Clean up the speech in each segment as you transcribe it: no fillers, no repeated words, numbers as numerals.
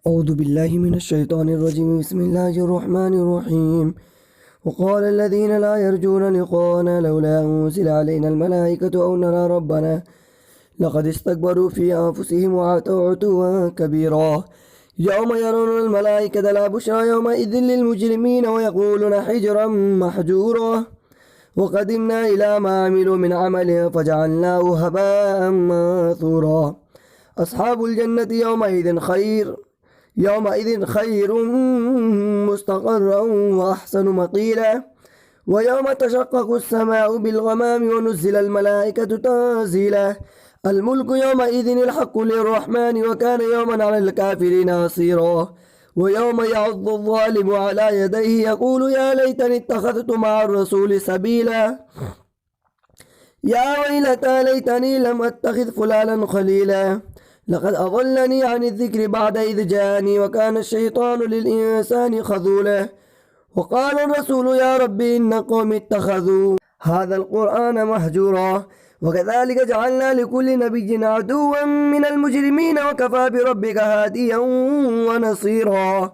أعوذ بالله من الشيطان الرجيم. بسم الله الرحمن الرحيم. وقال الذين لا يرجون لقاءنا لولا أنزل علينا الملائكة أو نرى ربنا لقد استكبروا في أنفسهم وعتوا عتوا كبيرا. يوم يرون الملائكة لا بشرى يومئذ للمجرمين ويقولون حجرا محجورا. وقدمنا إلى ما عملوا من عمل فجعلناه هباء منثورا. أصحاب الجنة يومئذ خير مستقرا وأحسن مقيلا. ويوم تشقق السماء بالغمام ونزل الملائكة تنزيلا. الملك يومئذ الحق للرحمن وكان يوما على الكافرين عسيرا. ويوم يعض الظالم على يديه يقول يا ليتني اتخذت مع الرسول سبيلا. يا ويلتى ليتني لم أتخذ فلانا خليلا لقد أضلني عن الذكر بعد إذ جاءني وكان الشيطان للإنسان خذولا. وقال الرسول يا رب إن قوم اتخذوا هذا القرآن مهجورا. وكذلك جعلنا لكل نبي عدوا من المجرمين وكفى بربك هاديا ونصيرا.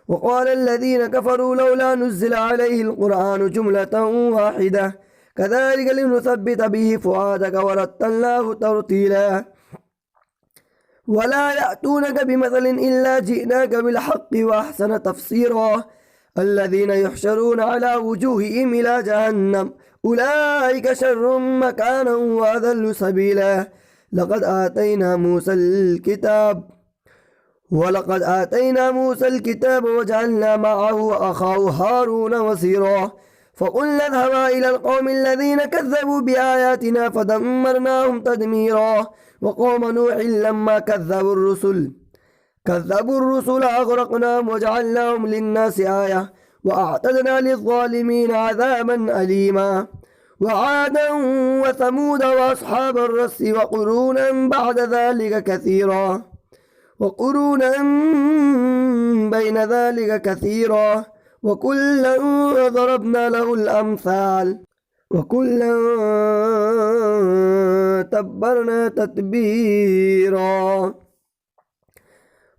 وقال الذين كفروا لولا نزل عليه القرآن جملة واحدة كذلك لنثبت به فؤادك ورتلناه ترتيلا. ولا يأتونك بمثل إلا جئناك بالحق وأحسن تفسيرا. الذين يحشرون على وجوههم إلى جهنم أولئك شر مكانا وأضل سبيلا. لقد آتينا موسى الكتاب وجعلنا معه أخاه هارون وزيرا. فقلنا اذهبا إلى القوم الذين كذبوا بآياتنا فدمرناهم تدميرا. وقوم نوح لما كذبوا الرسل أغرقناهم وجعلناهم للناس آية وأعتدنا للظالمين عذابا أليما. وعادا وثمود وأصحاب الرس وقرونا بعد ذلك كثيرا وقرونا بين ذلك كثيرا. وكلا ضربنا له الأمثال وكلا تبرنا تتبيرا.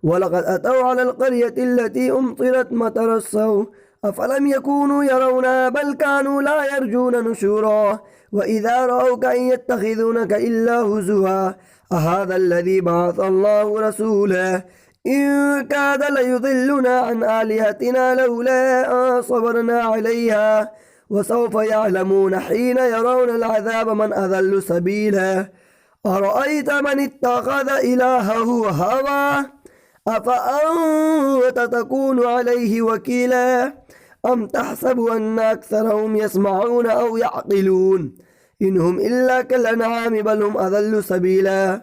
ولقد أتوا على القرية التي أمطرت مطر السوء أفلم يكونوا يرونها بل كانوا لا يرجون نشورا. وإذا رأوك إن يتخذونك إلا هزوا أهذا الذي بعث الله رسولا إن كاد ليضلنا عن آلهتنا لولا أن صبرنا عليها. وسوف يعلمون حين يرون العذاب من أضل سبيلا. أرأيت من اتخذ إلهه هواه أفأنت تكون عليه وكيلا أم تحسب أن أكثرهم يسمعون أو يعقلون إنهم إلا كالأنعام بل هم أضل سبيلا.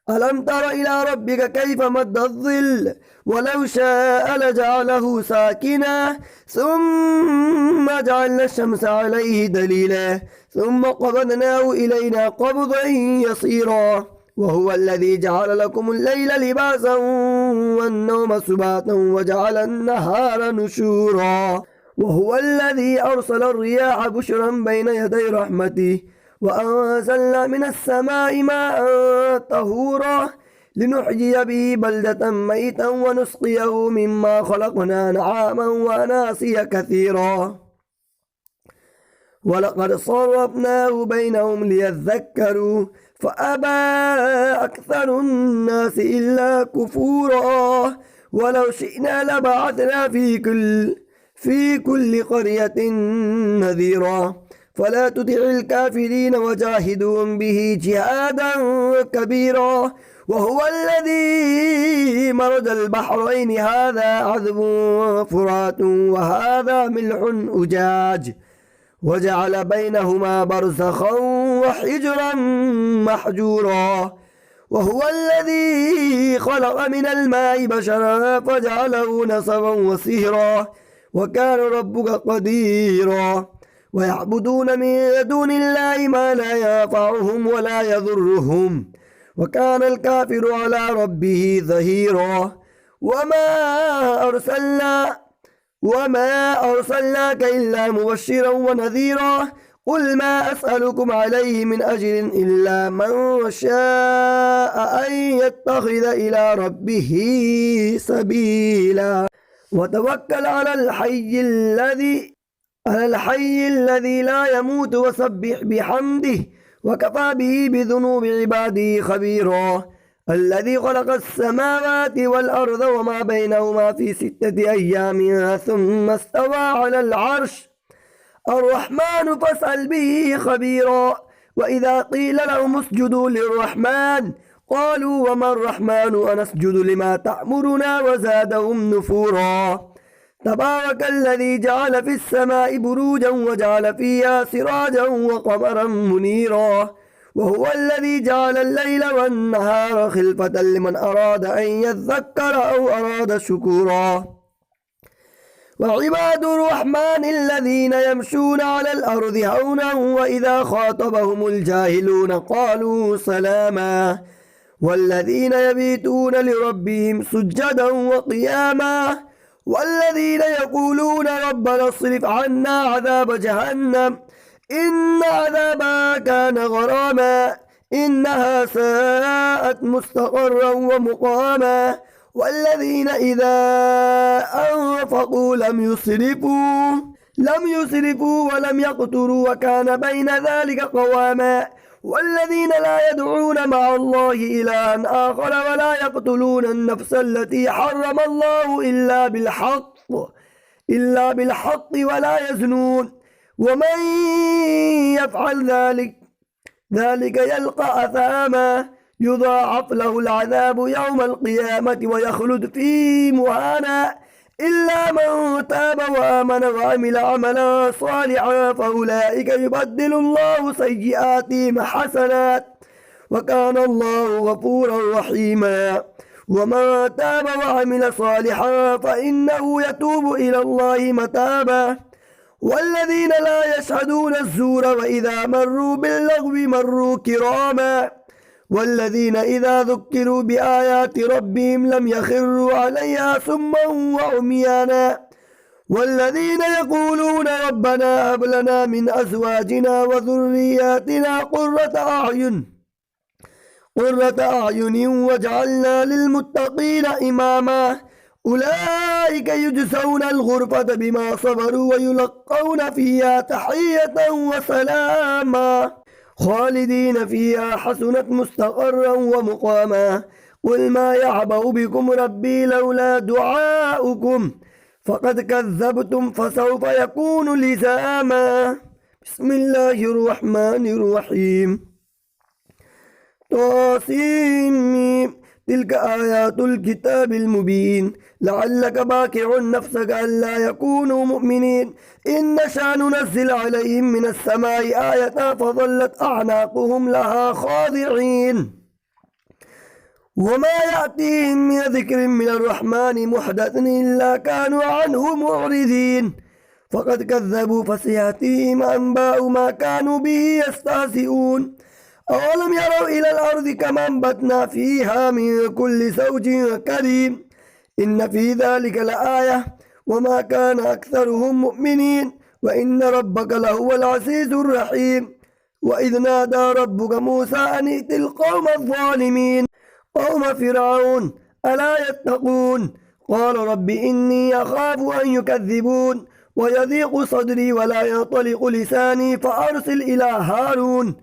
ألم تر إلى ربك كيف مد الظل ولو شاء لجعله ساكنا ثم جعلنا الشمس عليه دليلا ثم قبضناه إلينا قبضا يسيرا. وهو الذي جعل لكم الليل لباسا والنوم سباتا وجعل النهار نشورا. وهو الذي أرسل الرياح بشرا بين يدي رحمته وأنزلنا من السماء ماء طهورا لنحيي به بلدة ميتا ونسقيه مما خلقنا نعاما وأناسيا كثيرا. ولقد صرفناه بينهم ليذكروا فأبى أكثر الناس إلا كفورا. ولو شئنا لبعثنا في كل قرية نذيرا فلا تطع الكافرين وجاهدهم به جهادا كبيرا. وهو الذي مرج البحرين هذا عذب فرات وهذا ملح أجاج وجعل بينهما برزخا وحجرا محجورا. وهو الذي خلق من الماء بشرا فجعله نسبا وصهرا وكان ربك قديرا. ويعبدون من دون الله ما لا ينفعهم ولا يضرهم وكان الكافر على ربه ظهيرا. وما أرسلناك إلا مبشرا ونذيرا قل ما أسألكم عليه من أجر إلا من شاء أن يتخذ إلى ربه سبيلا وتوكل على الحي الذي لا يموت وسبح بحمده وكفى به بذنوب عباده خبيرا الذي خلق السماوات والأرض وما بينهما في 6 أيام ثم استوى على العرش الرحمن فاسأل به خبيرا وإذا قيل لهم اسجدوا للرحمن قالوا وما الرحمن أنسجد لما تأمرنا وزادهم نفورا تبارك الذي جعل في السماء بروجا وجعل فيها سراجا وقمرا منيرا وهو الذي جعل الليل والنهار خلفة لمن أراد أن يذكر أو أراد شكورا وعباد الرحمن الذين يمشون على الأرض هونا وإذا خاطبهم الجاهلون قالوا سلاما والذين يبيتون لربهم سجدا وقياما والذين يقولون ربنا اصرف عنا عذاب جهنم إن عذابها كان غراما إنها ساءت مستقرا ومقاما والذين إذا أنفقوا لم يسرفوا ولم يقتروا وكان بين ذلك قواما والذين لا يدعون مع الله إلها آخر ولا يقتلون النفس التي حرم الله إلا بالحق ولا يزنون ومن يفعل ذلك يلقى أثاما يضاعف له العذاب يوم القيامة ويخلد فيه مهانا إلا من تاب وآمن وعمل عملا صالحا فأولئك يبدل الله سيئاتهم حسنات وكان الله غفورا رحيما ومن تاب وعمل صالحا فإنه يتوب إلى الله متابا والذين لا يشهدون الزور وإذا مروا باللغو مروا كراما والذين إذا ذكروا بآيات ربهم لم يخروا عليها سما وعميانا والذين يقولون ربنا هب لنا من أزواجنا وذرياتنا قرة أعين واجعلنا للمتقين إماما أولئك يجزون الغرفة بما صبروا ويلقون فيها تحية وسلاما خالدين فيها حسنت مستقرا ومقاما قل ما يعبأ بكم ربي لولا دعاؤكم فقد كذبتم فسوف يكون لزاما بسم الله الرحمن الرحيم طاسيم تلك آيات الكتاب المبين لعلك باكع نفسك ألا يكونوا مؤمنين إن نشأ ننزل عليهم من السماء آية فظلت أعناقهم لها خاضعين وما يأتيهم من ذكر من الرحمن محدث إلا كانوا عنه معرضين فقد كذبوا فسيأتيهم أنباء ما كانوا به يستهزئون أولم يروا إلى الأرض كما أنبتنا فيها من كل زوج كريم إن في ذلك لآية وما كان أكثرهم مؤمنين وإن ربك لهو العزيز الرحيم وإذ نادى ربك موسى أن ائت القوم الظالمين قوم فرعون ألا يتقون قال رب إني أخاف أن يكذبون ويضيق صدري ولا ينطلق لساني فأرسل إلى هارون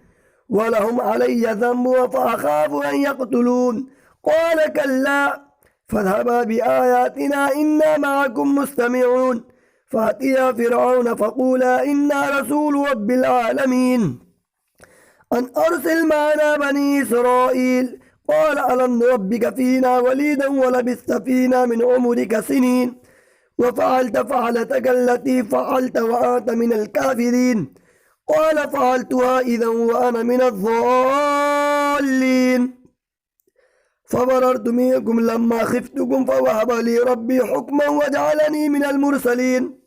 ولهم علي ذنب فأخاف أن يقتلون قال كلا فاذهبا بآياتنا إنا معكم مستمعون فأتيا فرعون فقولا إنا رسول رب العالمين أن أرسل معنا بني إسرائيل قال ألم نربك فينا وليدا ولبثت فينا من عمرك سنين وفعلت فعلتك التي فعلت وأنت من الكافرين قال فعلتها إذا وأنا من الضالين فبررت منكم لما خفتكم فوهب لي ربي حكما وجعلني من المرسلين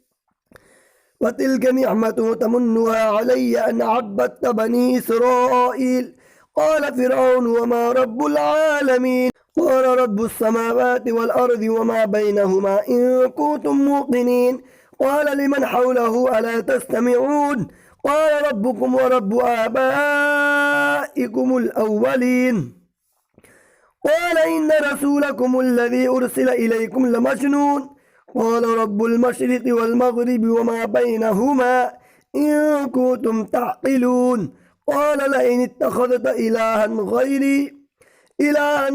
وتلك نعمة تمنها علي أن عبدت بني إسرائيل قال فرعون وما رب العالمين قال رب السماوات والأرض وما بينهما إن كنتم موقنين قال لمن حوله ألا تستمعون قال ربكم ورب آبائكم الأولين قال إن رسولكم الذي أرسل إليكم لمجنون قال رب المشرق والمغرب وما بينهما إن كنتم تعقلون قال لئن اتخذت إلها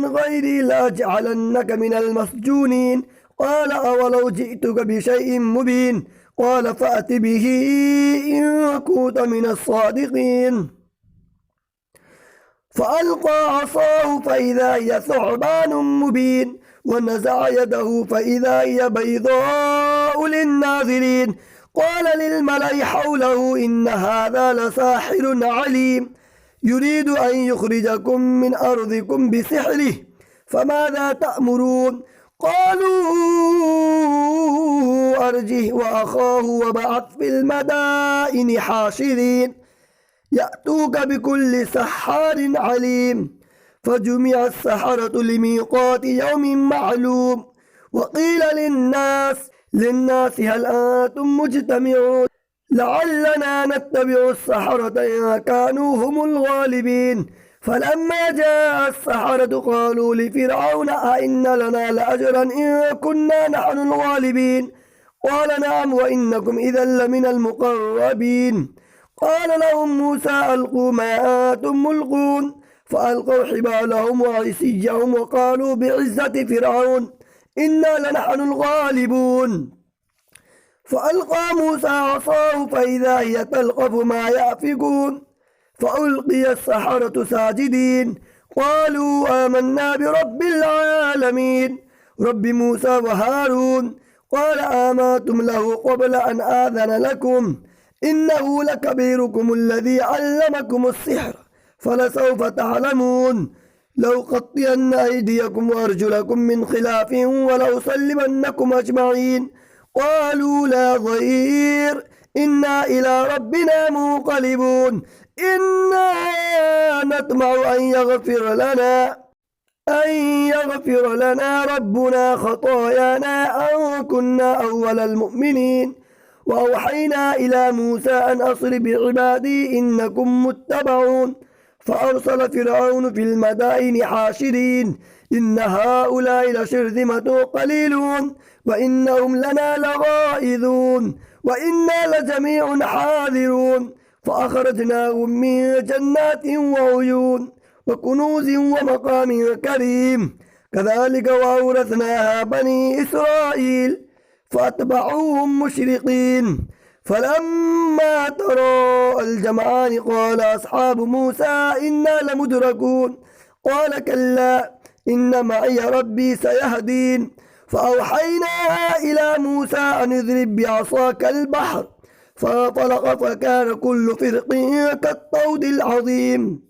غيري لأجعلنك من المسجونين قال أولو جئتك بشيء مبين قال فأت به إن كنت من الصادقين فألقى عصاه فإذا هي ثعبان مبين ونزع يده فإذا هي بيضاء للناظرين قال للملأ حوله إن هذا لساحر عليم يريد أن يخرجكم من أرضكم بسحره فماذا تأمرون قالوا أرجه وأخاه وبعث في المدائن حاشرين يأتوك بكل سحار عليم فجمع السحرة لميقات يوم معلوم وقيل للناس هل أنتم مجتمعون لعلنا نتبع السحرة إن كانوا هم الغالبين فلما جاء السحرة قالوا لفرعون أئن لنا لأجرا إن كنا نحن الغالبين قال نعم وإنكم إذا لمن المقربين قال لهم موسى ألقوا ما أنتم ملقون فألقوا حبالهم وعصيهم وقالوا بعزة فرعون إنا لنحن الغالبون فألقى موسى عصاه فإذا هي تلقف ما يأفكون فألقي السحرة ساجدين قالوا آمنا برب العالمين رب موسى وهارون قال آمنتم له قبل أن آذن لكم إنه لكبيركم الذي علمكم السحر فلسوف تعلمون لأقطعن أيديكم وأرجلكم من خلاف ولأصلبنكم أجمعين قالوا لا ضير إنا إلى ربنا منقلبون إنا نطمع أن يغفر لنا ربنا خطايانا أن كنا أول المؤمنين وأوحينا إلى موسى أن أصر بعبادي إنكم متبعون فأرسل فرعون في المدائن حاشرين إن هؤلاء لشرذمة قليلون وإنهم لنا لغائظون وإنا لجميع حاذرون فأخرجناهم من جنات وعيون وكنوز ومقام كريم كذلك وأورثناها بني إسرائيل فأتبعوهم مشرقين فلما ترى الجمعان قال أصحاب موسى إنا لمدركون قال كلا إن معي ربي سيهدين فأوحينا إلى موسى أن اضرب بعصاك البحر فانطلق فكان كل فرق كالطود العظيم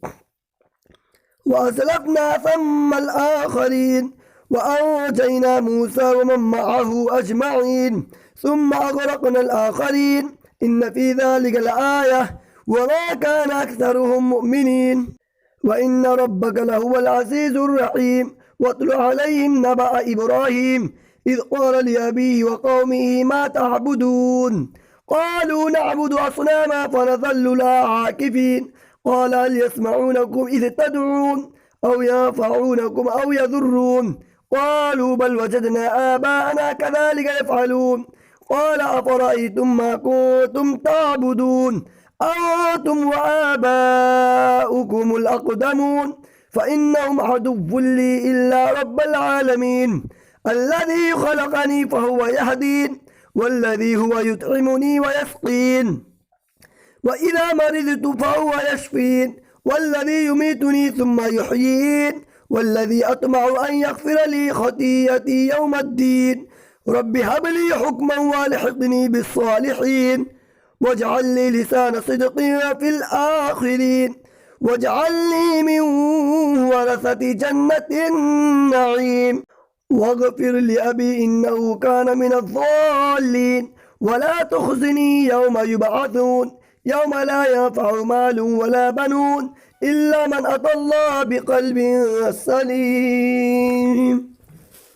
وأزلفنا ثم الآخرين وأنجينا موسى ومن معه أجمعين ثم أغرقنا الآخرين إن في ذلك لآية وما كان أكثرهم مؤمنين وإن ربك لهو العزيز الرحيم واتل عليهم نبأ إبراهيم إذ قال لأبيه وقومه ما تعبدون قالوا نعبد أصناما فنظل لها عاكفين قال هل يسمعونكم إذ تدعون أو ينفعونكم أو يضرون قالوا بل وجدنا آباءنا كذلك يفعلون قال أفرأيتم ما كنتم تعبدون أنتم وآباؤكم الأقدمون فإنهم عدو لي إلا رب العالمين الذي خلقني فهو يهدين والذي هو يطعمني ويسقين وإذا مرضت فهو يشفين والذي يميتني ثم يحيين والذي أطمع أن يغفر لي خطيئتي يوم الدين رب هب لي حكما والحقني بالصالحين واجعل لي لسان صدق في الآخرين واجعلني من ورثة جنة النعيم واغفر لأبي إنه كان من الضالين ولا تخزني يوم يبعثون يوم لا ينفع مال ولا بنون إلا من أتى الله بقلب سليم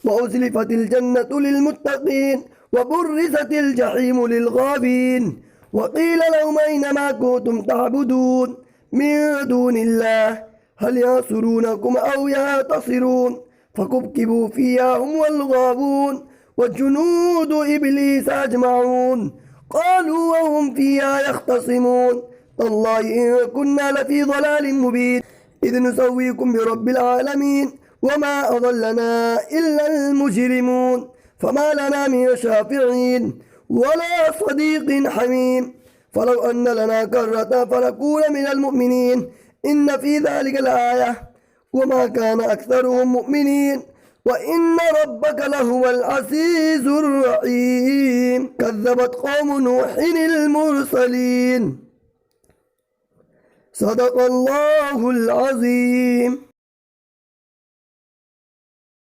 وأزلفت الجنة للمتقين وبرزت الجحيم للغابين وقيل لهم أين ما كنتم تعبدون من دون الله هل ينصرونكم أو ينتصرون فكبكبوا فيها هم والغابون وجنود إبليس أجمعون قالوا وهم فيها يختصمون تالله إن كنا لفي ضلال مبين إذ نسويكم برب العالمين وما أضلنا إلا المجرمون فما لنا من شافعين ولا صديق حميم فلو أن لنا كرة فنكون من المؤمنين إن في ذلك الآية وما كان أكثرهم مؤمنين وإن ربك لهو العزيز الرحيم كذبت قوم نوح المرسلين صدق الله العظيم.